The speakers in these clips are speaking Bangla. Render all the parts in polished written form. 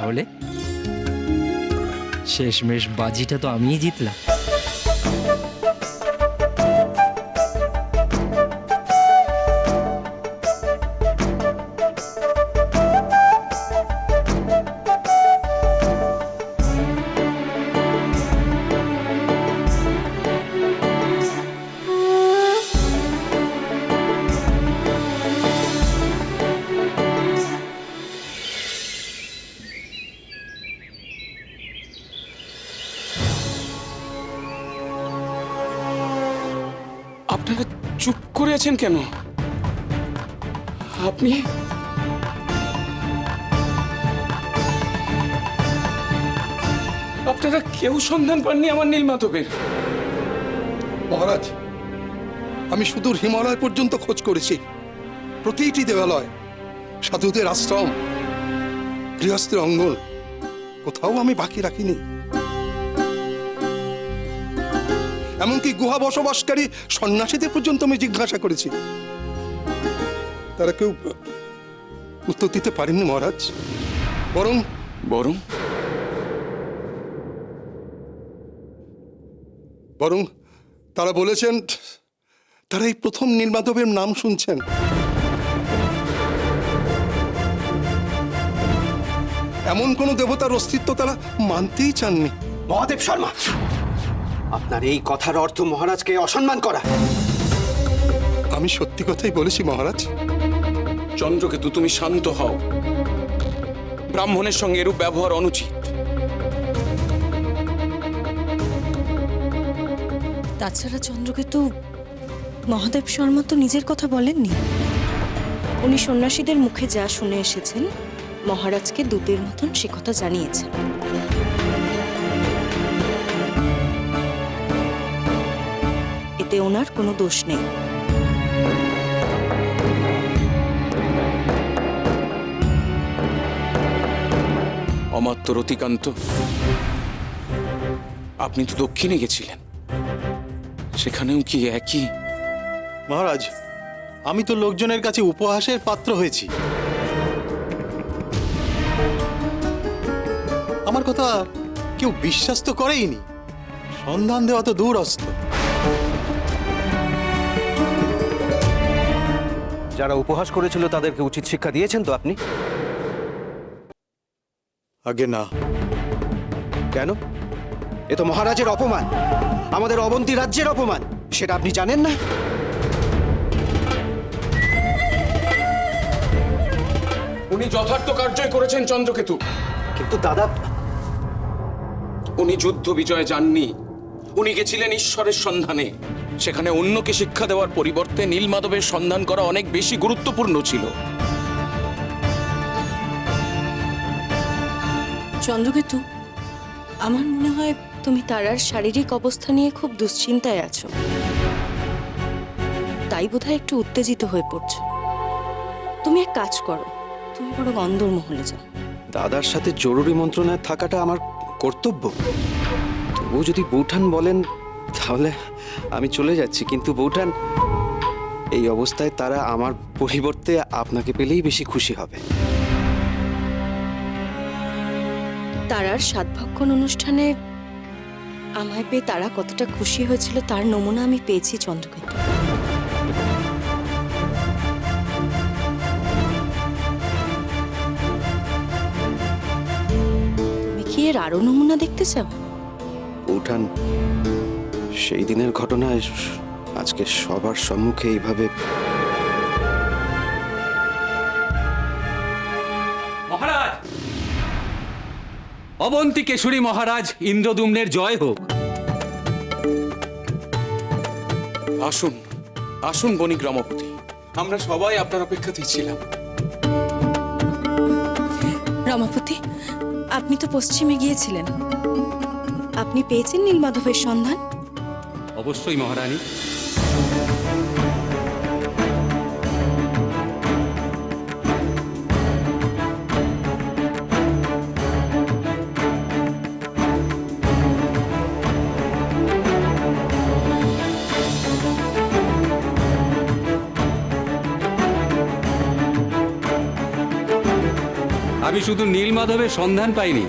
তাহলে শেষমেশ বাজিটা তো আমিই জিতলাম। আপনারা চুপ করে আছেন কেন? আপনি আপনারা কেউ সন্ধান পাননি আমার নীলমাধবের? মহারাজ, আমি সুদূর হিমালয় পর্যন্ত খোঁজ করেছি। প্রতিটি দেবালয়, সাধুদের আশ্রম, গৃহস্থের অঙ্গন, কোথাও আমি বাকি রাখিনি। এমনকি গুহা বসবাসকারী সন্ন্যাসীদের পর্যন্ত আমি জিজ্ঞাসা করেছি, তারা কেউ উত্তর দিতে পারেননি মহারাজ। বরং বরং বরং তারা বলেছেন তারা এই প্রথম নীলমাধবের নাম শুনছেন। এমন কোন দেবতার অস্তিত্ব তারা মানতেই চাননি। মহাদেব শর্মা, আপনার এই কথার অর্থ মহারাজকে অসম্মান করা। আমি সত্যি কথাই বলেছি মহারাজ। চন্দ্রকেতু, তুমি শান্ত হও। ব্রাহ্মণের সঙ্গে এরূপ ব্যবহার অনুচিত। তাছাড়া চন্দ্রকেতু, মহাদেব শর্মা তো নিজের কথা বলেননি। উনি সন্ন্যাসীদের মুখে যা শুনে এসেছেন, মহারাজকে দূতের মতন সে কথা জানিয়েছেন। এতে ওনার কোনো দোষ নেই। অমাত্য রতিকান্ত, আপনি তো দক্ষিণে গেছিলেন, সেখানেও কি একই? মহারাজ, আমি তো লোকজনের কাছে উপহাসের পাত্র হয়েছি। আমার কথা কেউ বিশ্বাস তো করেইনি। সন্ধান দেওয়া তো দূরস্থ। যারা উপহাস করেছিল তাদেরকে উচিত শিক্ষা দিয়েছেন তো আপনি? আগে না। কেন? এ তো মহারাজের অপমান, আমাদের অবন্তী রাজ্যের অপমান। সেটা আপনি জানেন না? উনি যথার্থ কার্যই করেছেন চন্দ্রকেতু। কিন্তু দাদা, উনি যুদ্ধ বিজয়ে যাননি, উনি গেছিলেন ঈশ্বরের সন্ধানে। সেখানে অন্যকে শিক্ষা দেওয়ার পরিবর্তে নীলমাধবের সন্ধান করা অনেক বেশি গুরুত্বপূর্ণ ছিল। চন্দ্রকেতু, আমার মনে হয় তুমি তারার শারীরিক অবস্থা নিয়ে খুব দুশ্চিন্তায় আছো। তাই বোধহয় একটু উত্তেজিত হয়ে পড়ছো। তুমি এক কাজ করো, তুমি বরং অন্দরমহলে যাও। দাদার সাথে জরুরি মন্ত্রণায় থাকাটা আমার কর্তব্য। তবুও যদি বৌঠান বলেন তাহলে আমি চলে যাচ্ছি। কিন্তু বৌঠান, এই অবস্থায় তারা আমার পরিবর্তে আপনাকে পেলেই বেশি খুশি হবে। তারার সাতভক্ষণ অনুষ্ঠানে আমায় পেয়ে তারা কতটা খুশি হয়েছিল তার নমুনা আমি পেয়েছি চন্দ্রকেতু। তুমি কি এর আরো নমুনা দেখতে চাও? বৌঠান, সেই দিনের ঘটনায় আজকে সবার সম্মুখে এইভাবে। মহারাজ, অবন্তিকেশরী মহারাজ ইন্দ্রদুম্নের জয় হোক। আসুন আসুন বণিক রমাপতি, আমরা সবাই আপনার অপেক্ষাতেই ছিলাম। রমাপতি, আপনি তো পশ্চিমে গিয়েছিলেন, আপনি পেয়েছেন নীলমাধবের সন্ধান? অবশ্যই মহারানী। আমি আমি শুধু নীলমাধবের সন্ধান পাইনি,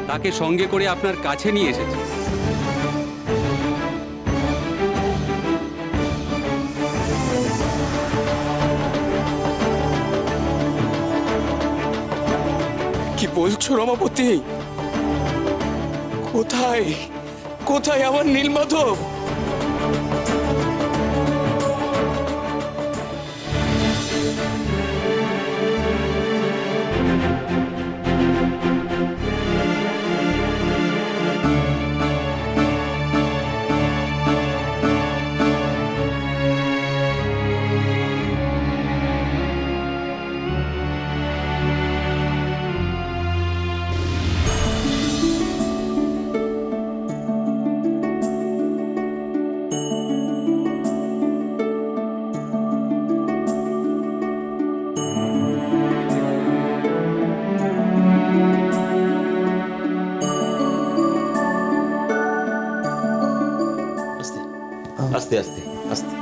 তাকে সঙ্গে করে আপনার কাছে নিয়ে এসেছি। কি বলছো রমাপতি? কোথায় কোথায় আমার নীলমাধব? আস্তে আস্তে আস্তে।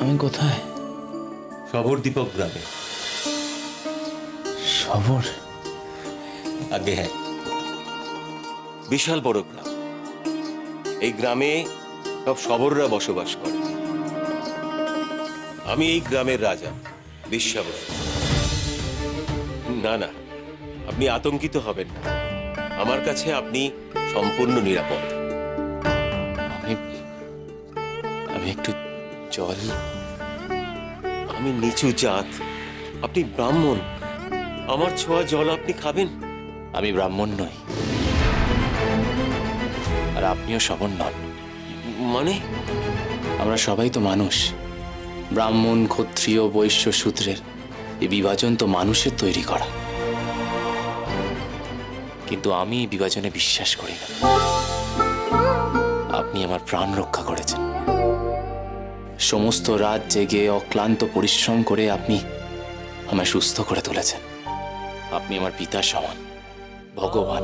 আমি কোথায়? শবর দীপক গ্রামে। শবর? আগে হ্যাঁ, বিশাল বড় গ্রাম। এই গ্রামে সব শবররা বসবাস করে। আমি এই গ্রামের রাজা, বিশ্বাবর। না না, আপনি আতঙ্কিত হবেন না, আমার কাছে আপনি সম্পূর্ণ নিরাপদ। আমি একটু জল। আমি নিচু জাত, আপনি ব্রাহ্মণ, আমার ছোঁয়া জল আপনি খাবেন? আমি ব্রাহ্মণ নই, আর আপনিও শবর নন। মানে? আমরা সবাই তো মানুষ। ব্রাহ্মণ, ক্ষত্রিয়, বৈশ্য, শূদ্রের এই বিভাজন তো মানুষের তৈরি করা। কিন্তু আমি এই বিভাজনে বিশ্বাস করি না। আপনি আমার প্রাণ রক্ষা করেছেন। সমস্ত রাত জেগে অক্লান্ত পরিশ্রম করে আপনি আমায় সুস্থ করে তুলেছেন। আপনি আমার পিতার সমান, ভগবান,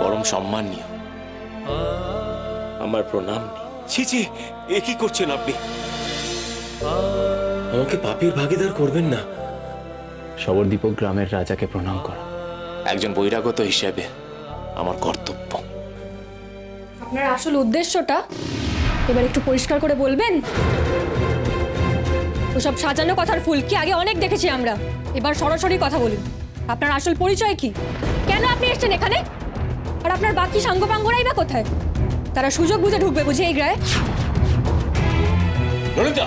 পরম সম্মানীয়। আমার প্রণাম নেই। ছি ছি, এ কি করছেন আপনি? আমাকে পাপের ভাগীদার করবেন না। শবরদীপক গ্রামের রাজাকে প্রণাম করা একজন বহিরাগত হিসেবে আমার কর্তব্য। আপনার আসল উদ্দেশ্যটা এবার একটু পরিষ্কার করে বলবেন? ওসব সাজানো কথার ফুলকি আগে অনেক দেখেছি আমরা, এবার সরাসরি কথা বলুন। আপনার আসল পরিচয় কি? কেন আপনি এসেছেন এখানে? আর আপনার বাকি সাঙ্গপাঙ্গরাই বা কোথায়? তারা সুযোগ বুঝে ঢুকবে বুঝে এই গ্রায়ে? ললিতা,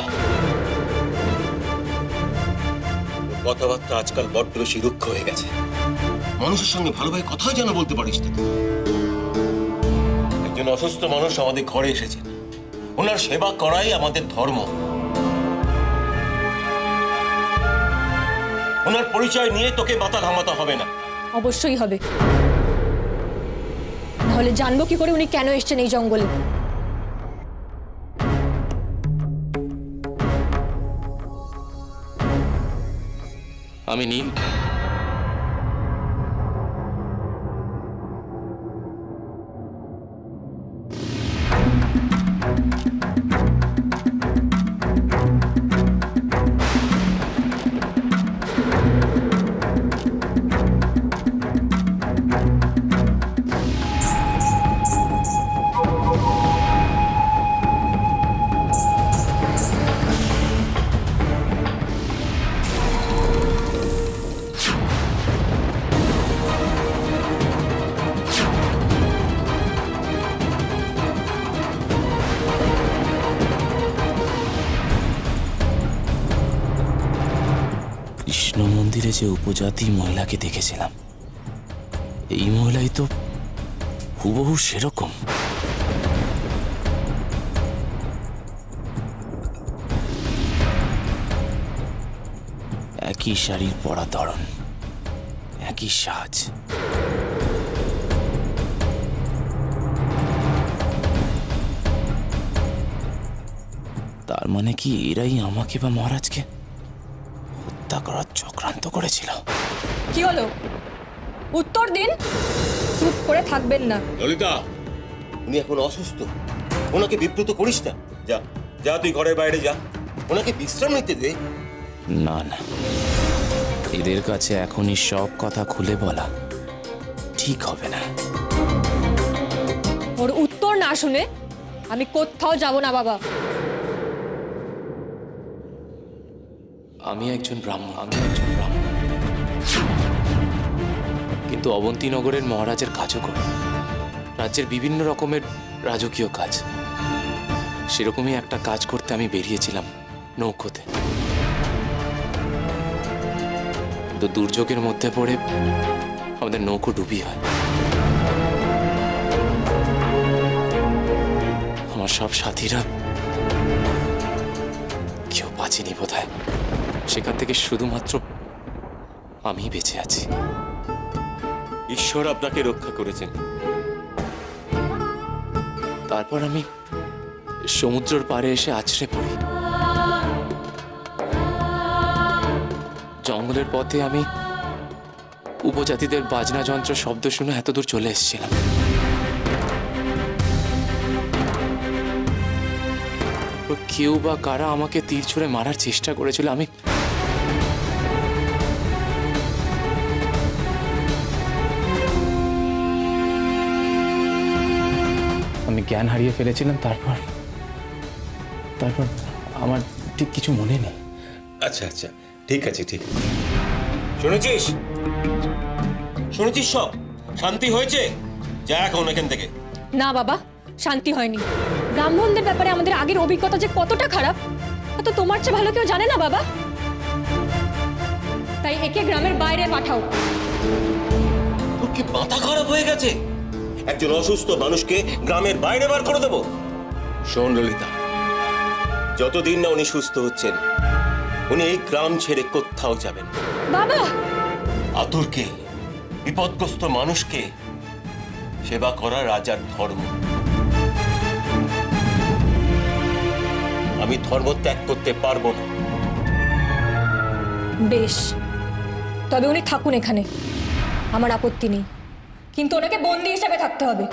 কথাবার্তা আজকাল বড্ড বেশি রুক্ষ হয়ে গেছে। মানুষের সঙ্গে ভালোভাবে কথাই যেন বলতে পারিস না। একজন অসুস্থ মানুষ আমাদের ঘরে এসেছেন, ওনার সেবা করাই আমাদের ধর্ম। ওনার পরিচয় নিয়ে তোকে মাথা ঘামাতে হবে না। অবশ্যই হবে, নাহলে জানবো কি করে উনি কেন এসেছেন এই জঙ্গলে? আমি নীল। কৃষ্ণ মন্দিরে যে উপজাতি মহিলাকে দেখেছিলাম, এই মহিলাই তো হুবহু সেরকম। একই শাড়ির পরা ধরন, একই সাজ। তার মানে কি এরাই আমাকে বা মহারাজকে হত্যা করার চক্রান্ত করেছিল? কি হলো? উত্তর দিন, চুপ করে থাকবেন না। ললিতা, উনি এখন অসুস্থ, ওনাকে বিব্রত করিস না। যা যা, তুই ঘরের বাইরে যা, ওনাকে বিশ্রাম নিতে দে। না না, এদের কাছে এখনই সব কথা খুলে বলা ঠিক হবে না। ওর উত্তর না শুনে আমি কোথাও যাব না বাবা। আমি একজন ব্রাহ্মণ, কিন্তু অবন্তীনগরের মহারাজের কাজও করি, রাজ্যের বিভিন্ন রকমের রাজকীয় কাজ। সেরকমই একটা কাজ করতে আমি বেরিয়েছিলাম নৌকোতে, কিন্তু দুর্যোগের মধ্যে পড়ে আমাদের নৌকো ডুবি হয়। আমার সব সাথীরা কেউ বাঁচেনি বোধহয়। সেখান থেকে শুধুমাত্র আমি বেঁচে আছি। ঈশ্বর আপনাকে রক্ষা করেছেন। তারপর আমি সমুদ্রের পাড়ে এসে আছড়ে পড়ি। জঙ্গলের পথে আমি উপজাতিদের বাজনা যন্ত্র শব্দ শুনে এতদূর চলে এসেছিলাম। কেউ বা কারা আমাকে তীর ছুঁড়ে মারার চেষ্টা করেছিল। আমি জ্ঞান হারিয়ে ফেলেছিলাম। তারপর আমার ঠিক কিছু মনে নেই। আচ্ছা আচ্ছা, ঠিক আছে ঠিক আছে। শুনেছিস শুনেছিস সব শান্তি হয়েছে? যা এখন এখান থেকে। না বাবা, শান্তি হয়নি। ব্রাহ্মণদের ব্যাপারে আমাদের আগের অভিজ্ঞতা যে কতটা খারাপ তা তো তোমার চেয়ে ভালো কেউ জানে না বাবা। তাই একে গ্রামের বাইরে পাঠাও। তোর কি মাথা খারাপ হয়ে গেছে? একজন অসুস্থ মানুষকে গ্রামের বাইরে বার করে দেবো? শোন ললিতা, যতদিন না উনি সুস্থ হচ্ছেন উনি এই গ্রাম ছেড়ে কোথাও যাবেন না। বাবা, আতুরকে, বিপদগ্রস্ত মানুষকে সেবা করা রাজার ধর্ম। আমি ধর্ম ত্যাগ করতে পারবো না। বেশ, তবে উনি থাকুন এখানে, আমার আপত্তি নেই, কিন্তু ওনাকে বন্দি হিসেবে থাকতে হবে।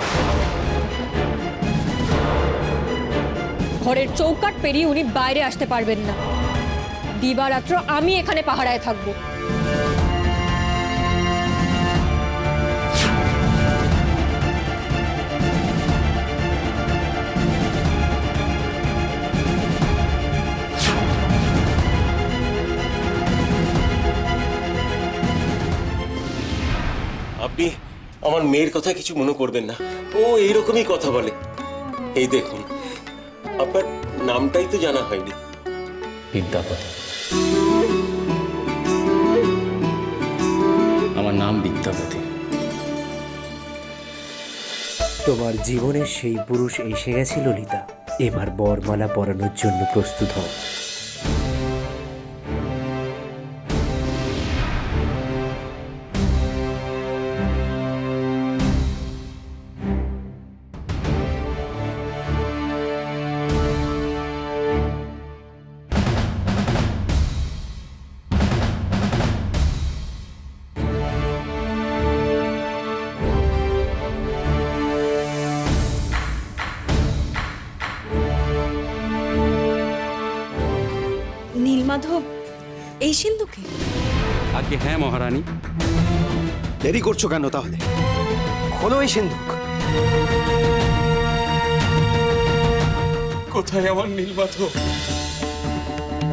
ঘরের চৌকাঠ পেরিয়ে উনি বাইরে আসতে পারবেন না। দিবারাত্র আমি এখানে পাহারায় থাকবো। আপনি আমার মেয়ের কথা কিছু মনে করবেন না, ও এইরকমই কথা বলে। এই দেখুন, আপনার নামটাই তো জানা হয়নি। বিদ্যাপতি। আমার নাম বিদ্যাপতি। তোমার জীবনের সেই পুরুষ এসে গেছে ললিতা। এবার বরমালা পরানোর জন্য প্রস্তুত হও। নীলমাধব, এই সিন্ধুকে? আগে হ্যাঁ মহারানী। দেরি করছো কেন তাহলে? খোলো এই সিন্ধুক। কোথায় আমার নীলমাধব?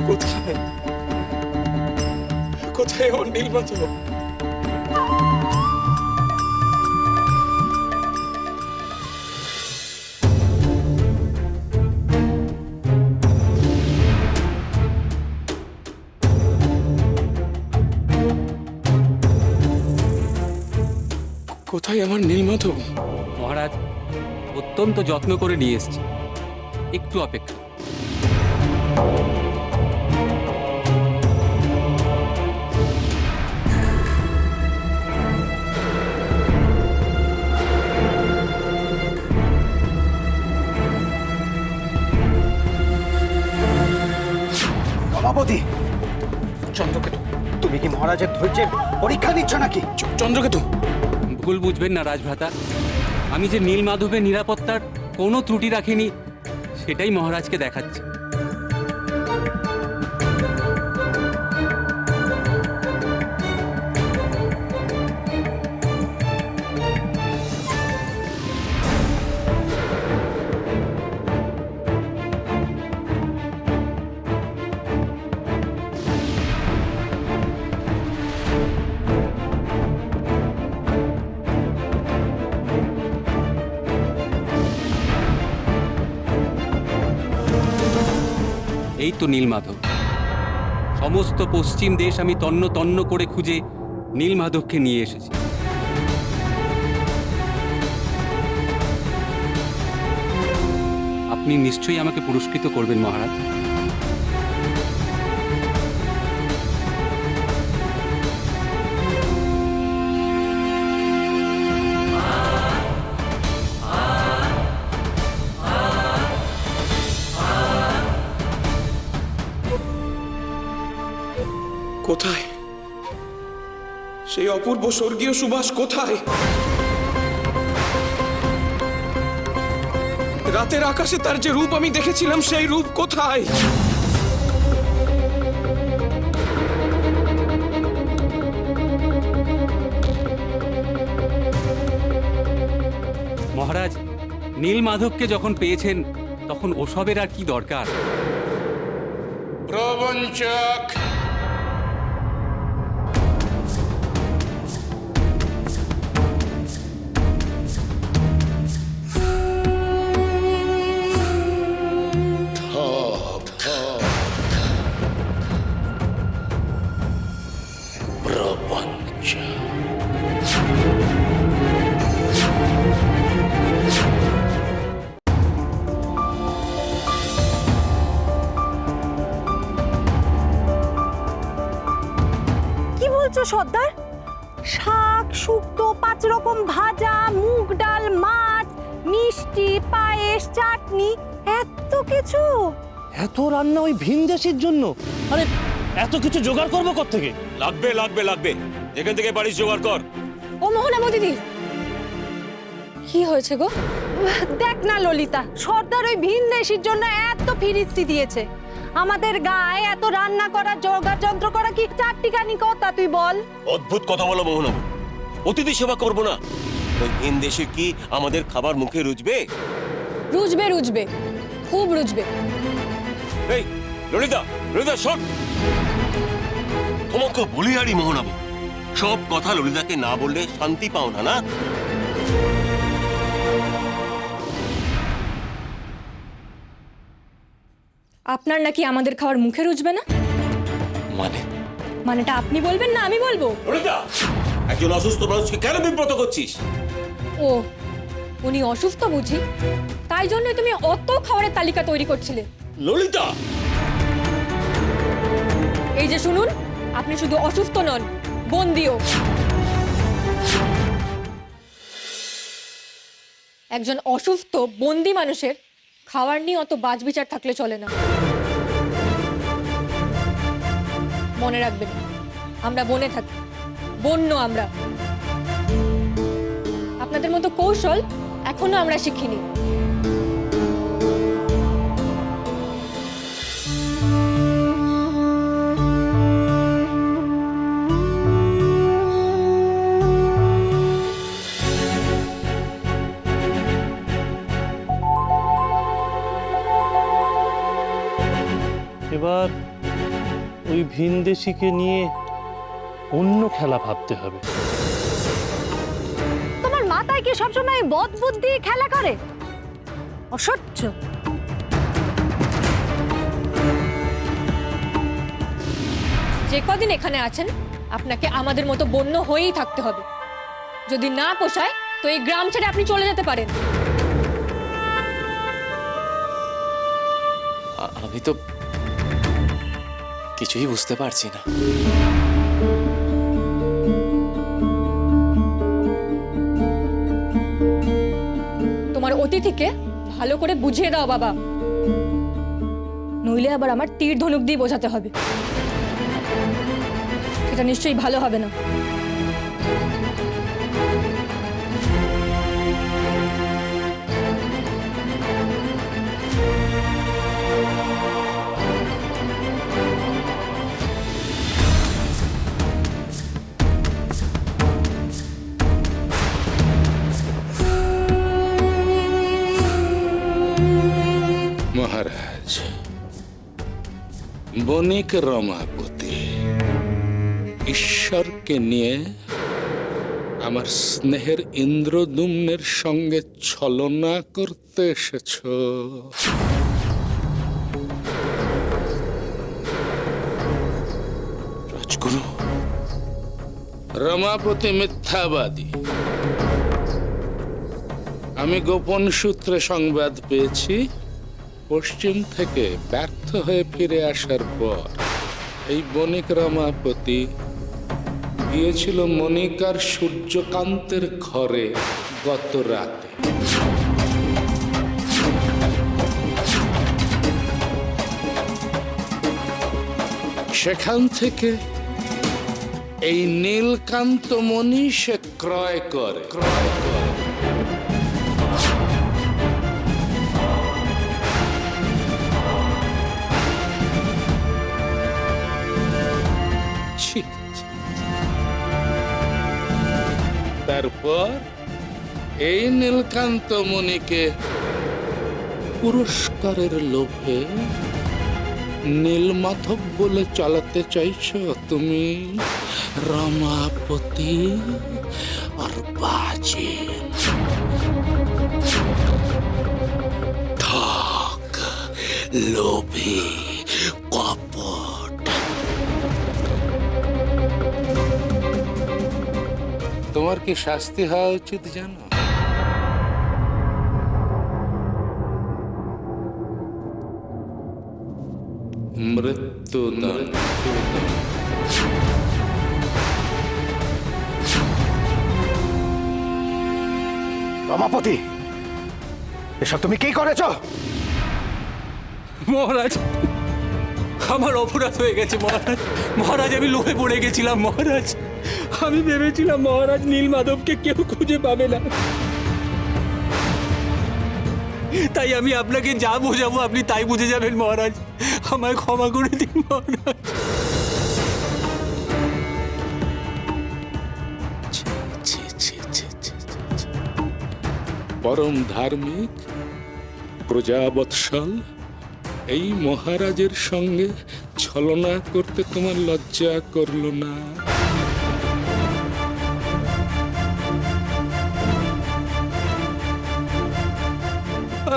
কোথায় কোথায় আমার নীলমাধব? কোথায় আমার নীলমাধব? মহারাজ অত্যন্ত যত্ন করে নিয়ে এসেছি, একটু অপেক্ষা। সভাপতি, চন্দ্রকেতু। তুমি কি মহারাজের ধৈর্যের পরীক্ষা দিচ্ছ নাকি? চন্দ্রকেতু, ভুল বুঝবেন না রাজভ্রাতা। আমি যে নীলমাধবের নিরাপত্তার কোনো ত্রুটি রাখিনি সেটাই মহারাজকে দেখাচ্ছি। এই তো নীলমাধব। সমস্ত পশ্চিম দেশ আমি তন্ন তন্ন করে খুঁজে নীলমাধবকে নিয়ে এসেছি। আপনি নিশ্চয়ই আমাকে পুরস্কৃত করবেন মহারাজ। কোথায় সেই অপূর্ব স্বর্গীয় সুবাস? কোথায় রাতের আকাশে তার যে রূপ আমি দেখেছিলাম, সেই রূপ কোথায়? মহারাজ, নীলমাধবকে যখন পেয়েছেন তখন ওসবের আর কি দরকার? প্রবঞ্চক! কি বলছো সর্দার? শাক, শুক্তো, 5 রকম ভাজা, মুগ ডাল, মাছ, মিষ্টি, পায়েস, চাটনি, এত কিছু? এত রান্না ওই ভিনদেশির জন্য? আরে এত কিছু জোগাড় করবো কোত্থেকে? লাগবে লাগবে লাগবে, এখান থেকে বাড়ি জোগাড় কর। ও মোহনামা দিদি, কি হয়েছে গো? দেখ না ললিতা, সর্দার ওই ভিনদেশির জন্য এত ফিরিস্তি দিয়েছে। আমাদের গায়ে এত রান্না করা, জোগাড় যন্ত্র করা কি চারটিখানি কথা তুই বল? অদ্ভুত কথা বলো মোহনবাবু, অতিথি সেবা করবো না? ওই ভিনদেশীর কি আমাদের খাবার মুখে রুজবে? রুজবে রুজবে, খুব রুজবে। এই ললিতা, ললিতা শোন, তোমাকে বলি আরি মোহনবাবু, সব কথা ললিতাকে না বললে শান্তি পাও না, না? আপনার নাকি আমাদের খাওয়ার মুখে রুজবে না? মানেটা আপনি বলবেন না আমি বলবো? ললিতা, একজন অসুস্থ মানুষকে কেন বিব্রত করছিস? ও, উনি অসুস্থ বুঝি, তাই জন্যই তুমি অত খাবারের তালিকা তৈরি করছিলে? ললিতা, এই যে শুনুন, আপনি শুধু অসুস্থ নন, বন্দিও। একজন অসুস্থ বন্দি মানুষের খাওয়ার নিয়ে অত বাজবিচার থাকলে চলে না। মনে রাখবেন, আমরা বনে থাকি, বন্য আমরা। আপনাদের মতো কৌশল এখনো আমরা শিখিনি। এবার ওই ভিনদেশিকে নিয়ে অন্য খেলা ভাবতে হবে। তোমার মাথায় কি সবসময় বদ বুদ্ধি খেলা করে? অসহ্য। যে কদিন এখানে আছেন আপনাকে আমাদের মতো বন্য হয়েই থাকতে হবে। যদি না পোষায় তো এই গ্রাম ছেড়ে আপনি চলে যেতে পারেন। আমি তো কিছুই বুঝতে পারছি না। তোমার অতিথিকে ভালো করে বুঝিয়ে দাও বাবা, নইলে আবার আমার তীর ধনুক দিয়ে বোঝাতে হবে। এটা নিশ্চয়ই ভালো হবে না। মহারাজ, বণিক রমাপতি ঈশ্বরকে নিয়ে আমার স্নেহের ইন্দ্রদুম্নের সঙ্গে ছলনা করতে এসেছ। রাজগুরু, রমাপতি মিথ্যাবাদী। আমি গোপন সূত্রে সংবাদ পেয়েছি, পশ্চিম থেকে ব্যর্থ হয়ে ফিরে আসার পর এই বণিক রমাপতি গিয়েছিল মণিকার সূর্যকান্তের ঘরে গত রাতে। সেখান থেকে এই নীলকান্ত মণি সে ক্রয় করে। ছি, ছি। তারপর এই নীলকান্ত মণিকে পুরস্কারের লোভে নীলমাধব বলে চালাতে চাইছো তুমি, রমাপতি আর বাজে। থাক লোভী কপট। তোমার কি শাস্তি হওয়া উচিত জানো? মৃত্যুদণ্ড। রমাপতি, এসব তুমি কি করেছ? মহারাজ, আমার অপরাধ হয়ে গেছে মহারাজ। মহারাজ, আমি লোভে পড়ে গেছিলাম মহারাজ। আমি ভেবেছিলাম মহারাজ নীলমাধবকে কেউ খুঁজে পাবে না, তাই আমি আপনাকে যা বোঝাবো আপনি তাই বুঝে যাবেন মহারাজ। আমায় ক্ষমা করে দিন মহারাজ। পরম ধার্মিক, প্রজাবৎসল এই মহারাজের সঙ্গে ছলনা করতে তোমার লজ্জা করলো না?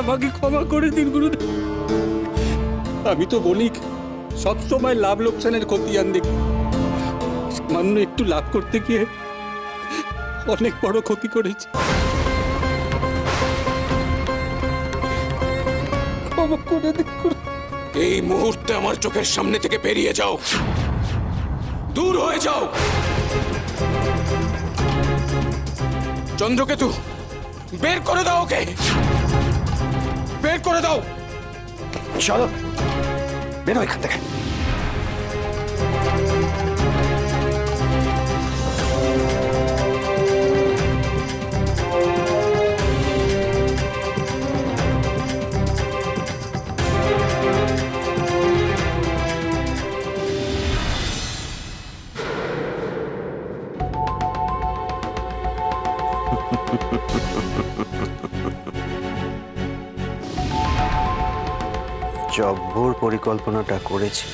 আমাকে ক্ষমা করে দিন গুরুদেব। আমি তো বণিক, সবসময় লাভ লোকসানের খতিয়ান দেখি। সামান্য একটু লাভ করতে গিয়ে অনেক বড় ক্ষতি করেছি। ক্ষমা করে দিন গুরুদেব। এই মুহূর্তে আমার চোখের সামনে থেকে বেরিয়ে যাও, দূর হয়ে যাও। চন্দ্রকেতু, বের করে দাও ওকে, বের করে দাও। চলো বেরো এখান থেকে। জব্বর পরিকল্পনাটা করেছে।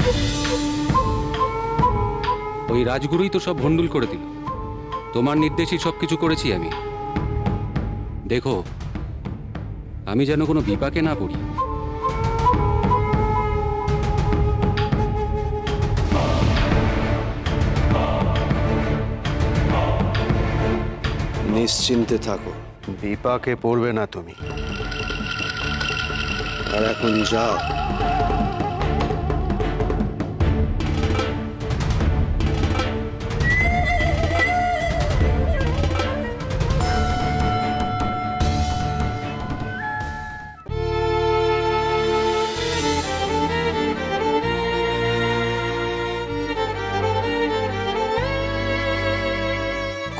ওই রাজগুরুই তো সব ভণ্ডুল করে দিল। তোমার নির্দেশই সবকিছু করেছি আমি। দেখো, আমি যেন কোনো বিপাকে না পড়ি। নিশ্চিন্তে থাকো, বিপাকে পড়বে না তুমি। আর এখন যাও।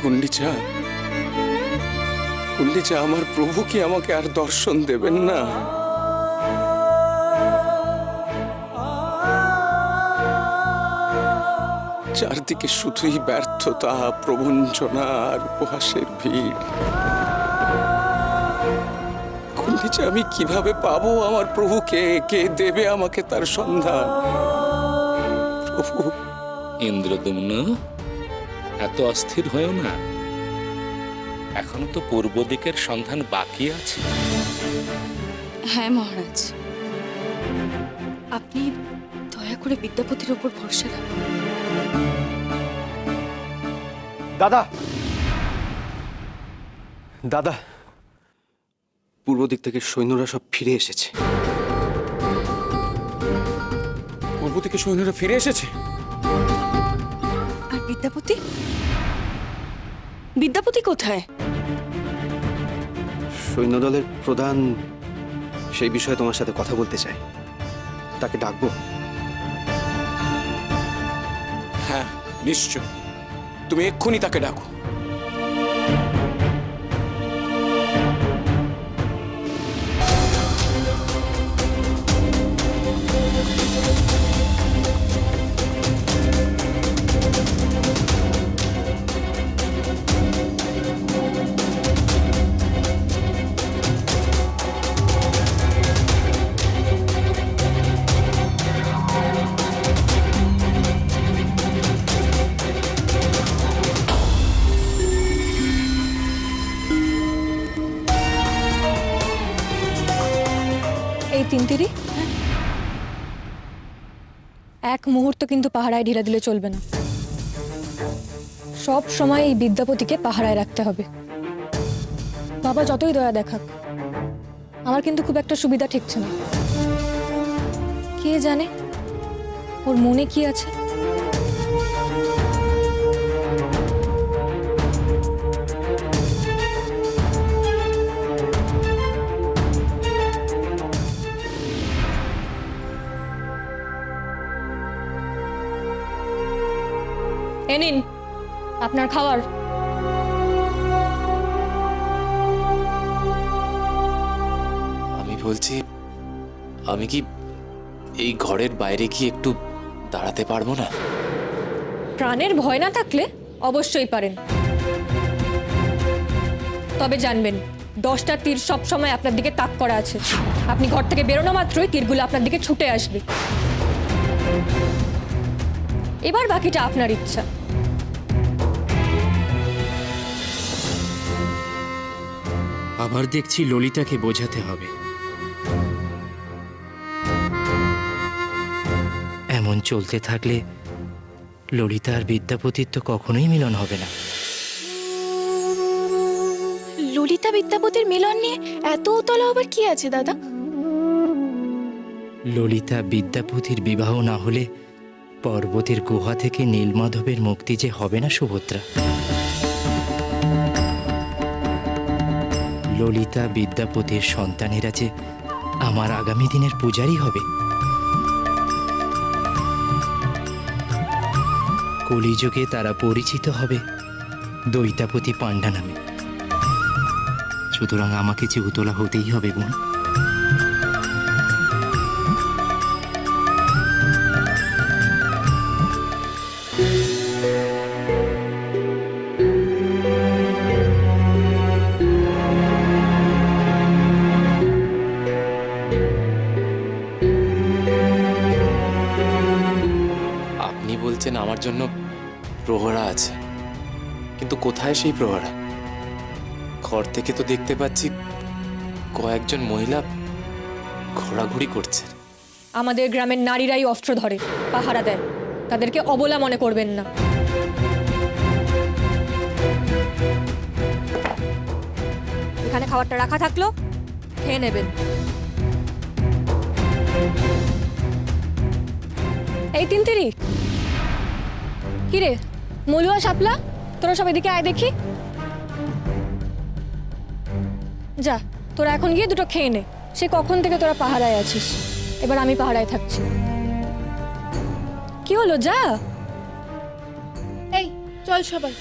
কুন্ডিচা, কুন্ডিচা, আমার প্রভু কি আমাকে আর দর্শন দেবেন না? চারদিকে শুধুই ব্যর্থতা, প্রবঞ্চনা আর উপহাসের ভিড়। কুন্ডিচা, আমি কিভাবে পাবো আমার প্রভুকে? কে দেবে আমাকে তার সন্ধান? প্রভু। ইন্দ্রদম্ন, এত অস্থির হয়েও না, এখনো তো পূর্ব দিকের সন্ধান বাকি আছে। হ্যাঁ মহারাজ, আপনি দয়া করে বিদ্যাপতির ওপর ভরসা রাখুন। দাদা দাদা, পূর্ব দিক থেকে সৈন্যরা সব ফিরে এসেছে। পূর্ব থেকে সৈন্যরা ফিরে এসেছে। আর বিদ্যাপতি? বিদ্যাপতি কোথায়? সৈন্যদলের প্রধান সেই বিষয়ে তোমার সাথে কথা বলতে চায়, তাকে ডাকবো? হ্যাঁ নিশ্চয়, তুমি এক্ষুনি তাকে ডাকো। এই তিনতিরি, এক মুহূর্ত কিন্তু পাহারায় ঢিলা দিলে চলবে না। সব সময় এই বিদ্যাপতিকে পাহারায় রাখতে হবে। বাবা যতই দয়া দেখাক, আমার কিন্তু খুব একটা সুবিধা ঠেকছে না। কে জানে ওর মনে কি আছে। এ নিন আপনার খাবার। আমি বলছি, আমি কি এই ঘরের বাইরে কি একটু দাঁড়াতে পারবো না? প্রাণের ভয় না থাকলে অবশ্যই পারেন, তবে জানবেন 10টা তীর সব সময় আপনার দিকে তাক করা আছে। আপনি ঘর থেকে বেরোনো মাত্রই তীরগুলো আপনার দিকে ছুটে আসবে। এবার বাকিটা আপনার ইচ্ছা। আবার দেখছি ললিতাকে বোঝাতে হবে। এমন চলতে থাকলে ললিতা আর বিদ্যাপতির তো কখনোই মিলন হবে না। ললিতা বিদ্যাপতির মিলন নিয়ে এত উতলা আবার কি আছে দাদা? ললিতা বিদ্যাপতির বিবাহ না হলে পর্বতের গুহা থেকে নীলমাধবের মুক্তি যে হবে না সুভদ্রা। ললিতা বিদ্যাপতির সন্তানেরা যে আমার আগামী দিনের পূজারই হবে। কলিযুগে তারা পরিচিত হবে দৈতাপতি পাণ্ডা নামে। সুতরাং আমাকে যে উতলা হতেই হবে বোন। আপনি বলছেন আমার জন্য প্রহরা আছে, কিন্তু কোথায় সেই প্রহরা? ঘর থেকে তো দেখতে পাচ্ছি কয়েকজন মহিলা ঘোরাঘুরি করছে। আমাদের গ্রামের নারীরাই অস্ত্র ধরে, পাহারা দেয়। তাদেরকে অবলা মনে করবেন না। এখানে খাবারটা রাখা থাকলো, খেয়ে নেবেন। এই তিনতিরি, কিরে মলুয়া শাপলা, তোরা সব এদিকে আয় দেখি। যা, তোরা এখন গিয়ে দুটো খেয়ে নে। সে কখন থেকে তোরা পাহারায় আছিস, এবার আমি পাহারায় থাকছি। কি হলো, যা। এই চল সবাই।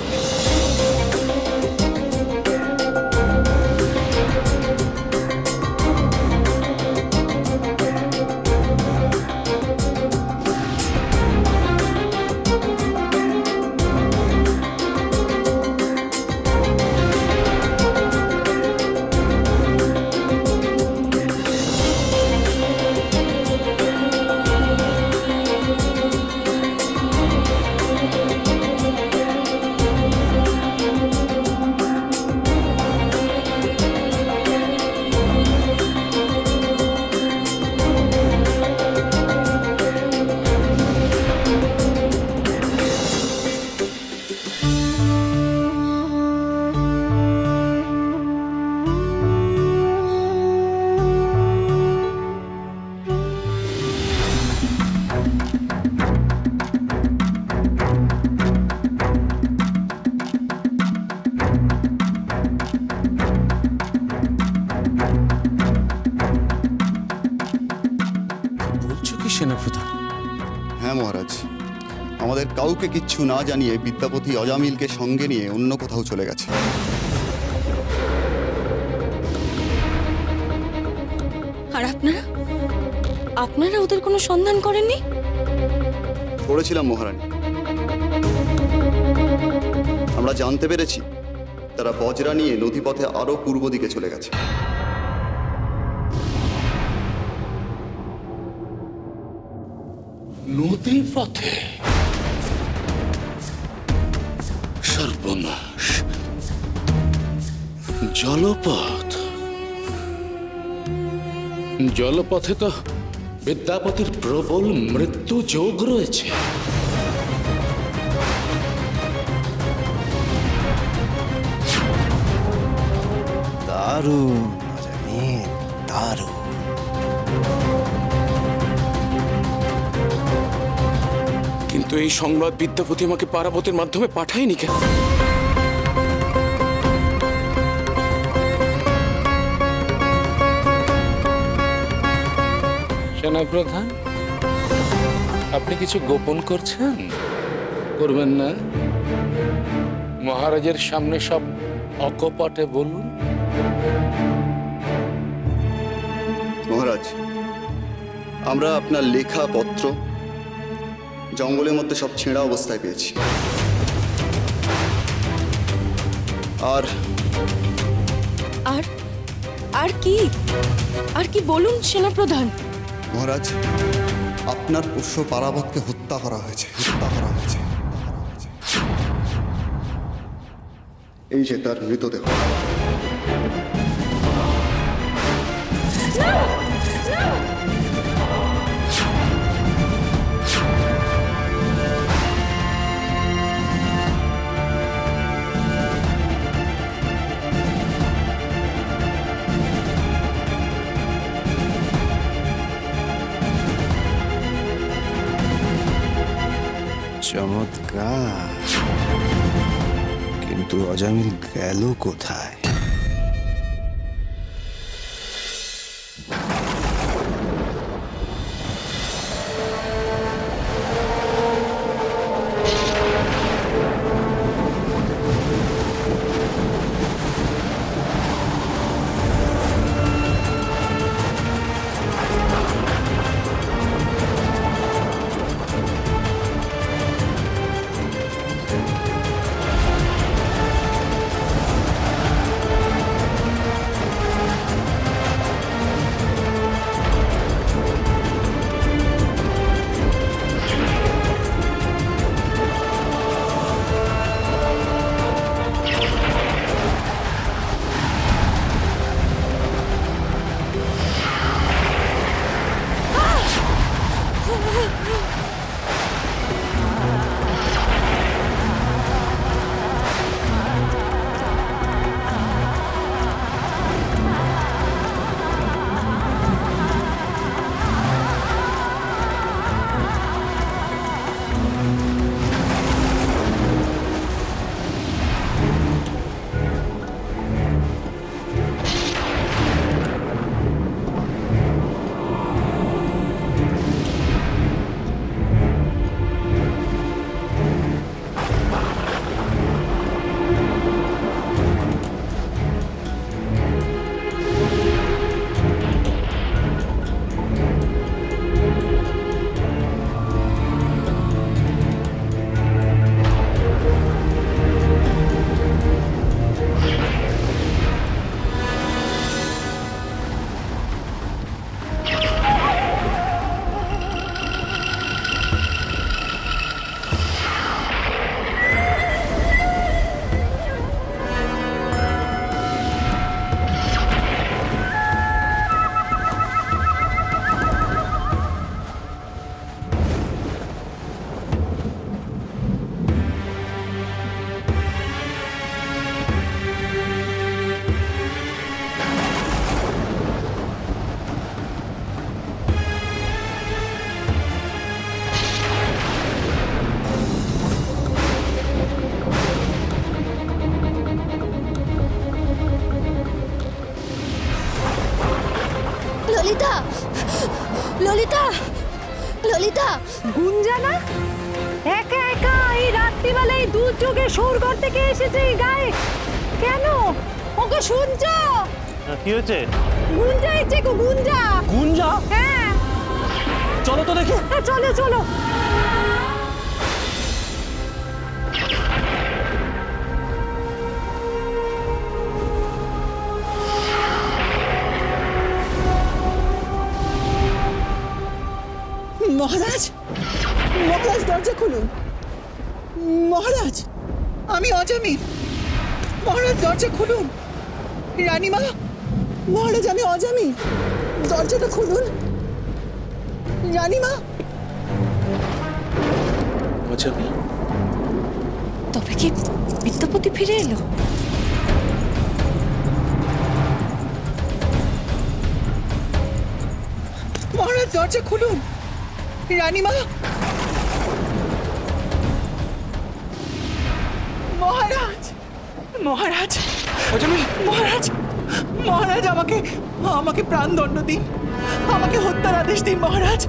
সেনাপ্রধান। হ্যাঁ মহারাজ, আমাদের কাউকে কিচ্ছু না জানিয়ে বিদ্যাপতি অজামিলকে সঙ্গে নিয়ে অন্য কোথাও চলে গেছে। আর আপনারা আপনারা ওদের কোনো সন্ধান করেননি? করেছিলাম মহারানী। আমরা জানতে পেরেছি তারা বজরা নিয়ে নদীপথে আরো পূর্ব দিকে চলে গেছে। নদী পথে? সর্বনাশ! জলপথ? জলপথে তো বিদ্যাপতির প্রবল মৃত্যু যোগ রয়েছে। দারুণ অজামিল, দারুণ। কিন্তু এই সংবাদ বিদ্যাপতি আমাকে পারাবতের মাধ্যমে পাঠায়নি কেন? সেনাপ্রধান, আপনি কিছু গোপন করছেন? করবেন না? মহারাজের সামনে সব অকপটে বলুন। মহারাজ, আমরা আপনার লেখা পত্র জঙ্গলের মধ্যে সব ছেঁড়া অবস্থায় পেয়েছি। আর আর আর কি আর কি বলুন সেনাপ্রধান। মহারাজ, আপনার পোষ্য পারাবতকে হত্যা করা হয়েছে। এই যে তার মৃতদেহ। চমৎকার, কিন্তু অজামিল গেল কোথায়? ললিতা, ললিতা, ললিতা, গুঞ্জা না একা একা এই রাত্রিবেলায় দুর্যোগে সৌরগড় থেকে এসেছে এই গায়ে। কেন ওকে শুনছো? কি হয়েছে? গুঞ্জা এসেছে গো, গুঞ্জা। গুঞ্জা? হ্যাঁ চলো তো দেখি। হ্যাঁ, চলো চলো। মহারাজ, মহারাজ দরজা খুলুন। মহারাজ, আমি অজামিল। মহারাজ দরজা খুলুন। রানীমা, মহারাজ আমি অজামিল, দরজাটা খুলুন। রানীমা। অজামিল? তবে কি বিদ্যাপতি ফিরে এলো? মহারাজ দরজা খুলুন। রানীমা। মহারাজ, মহারাজ, মহারাজ, মহারাজ আমাকে আমাকে প্রাণদণ্ড দিন, আমাকে হত্যার আদেশ দিন মহারাজ।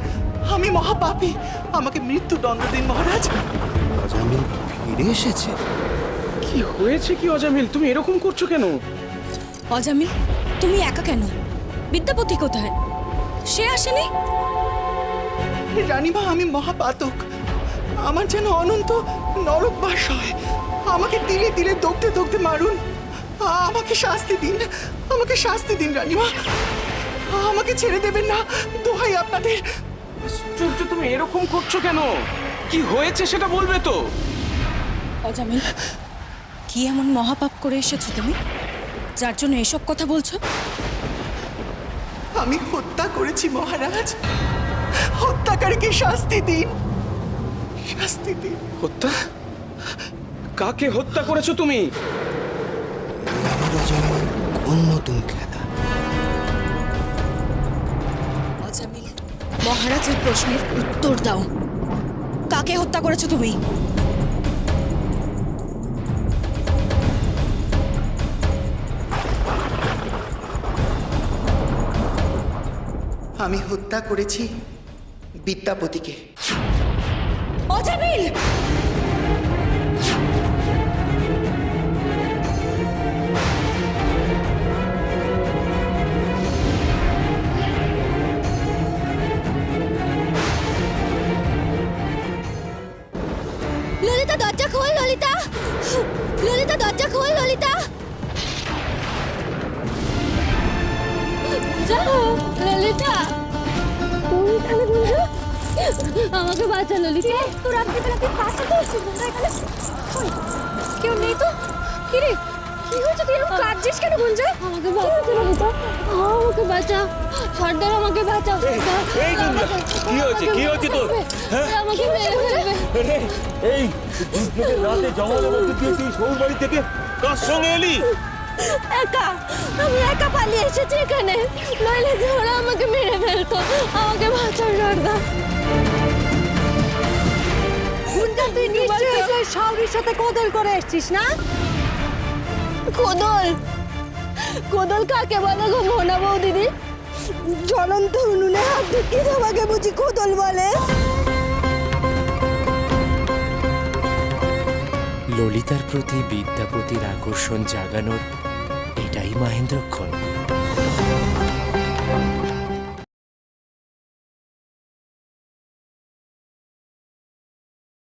আমি মহাপাপী, আমাকে মৃত্যুদণ্ড দিন মহারাজ। অজামিল ফিরে এসেছে? কি হয়েছে কি অজামিল, তুমি এরকম করছো কেন? অজামিল, তুমি একা কেন? বিদ্যাপতি কোথায়? সে আসেনি? রানীমা, আমি মহাপাতক, আমার যেন অনন্ত নরকবাস হয়। আমাকে তিলে তিলে দগতে দগতে মারুন, আমাকে শাস্তি দিন, আমাকে শাস্তি দিন রানীমা, আমাকে ছেড়ে দেবেন না, দোহাই আপনাদের। আশ্চর্য, তুমি এরকম করছো কেন? কি হয়েছে সেটা বলবে তো? অজামিল, কি এমন মহাপাপ করে এসেছো তুমি, যার জন্য এসব কথা বলছো? আমি হত্যা করেছি মহারাজ, হত্যাকারীকে শাস্তি দিন, শাস্তি দিন। হত্যা? কাকে হত্যা করেছো তুমি? আমার অজামিলের কোন নতুন খেলা? অজামিল, মহারাজের প্রশ্নের উত্তর দাও। কাকে হত্যা করেছো তুমি? আমি হত্যা করেছি বিদ্যাপতিকে। অজামিল! ললিতা দরজা খোল, ললিতা! ললিতা দরজা খোল, ললিতা! যাও ললিতা, তুমি এখানে বসো। আমাকে বাঁচা ললিতা। তো রাত্রিবেলা তুই পাশে বসছিস এখানে? কেউ নেই তো? কি রে, কি হয়েছে? তুই এরকম কাঁদছিস কেন গুঞ্জা? আমাকে বাঁচা ললিতা, আমাকে বাঁচা, সর্দার আমাকে বাঁচা। এই গুঞ্জা, কি হয়েছে? কি হয়েছে তোর? আমাকে মেরে ফেলবে। এই রাতে জঙ্গলের মধ্যে দিয়ে তুই সৌর বাড়ি থেকে কার সঙ্গে এলি? একা, আমি একা পালিয়ে এসেছি এখানে, নইলে যে ওরা আমাকে মেরে ফেলতো। আমাকে বাঁচাও সর্দার। গুঞ্জা, তুই নিশ্চয়ই ওই শাওরির সাথে কোদল করে এসেছিস না? কোদল? কোদল কাকে বলে গো মোনা বৌদিদি? জ্বলন্ত উনুনে হাত ঢুকিয়ে তোমাকে বুঝি কোদল বলে? ললিতার প্রতি বিদ্যাপতির আকর্ষণ জাগানোর এটাই মহেন্দ্রক্ষণ।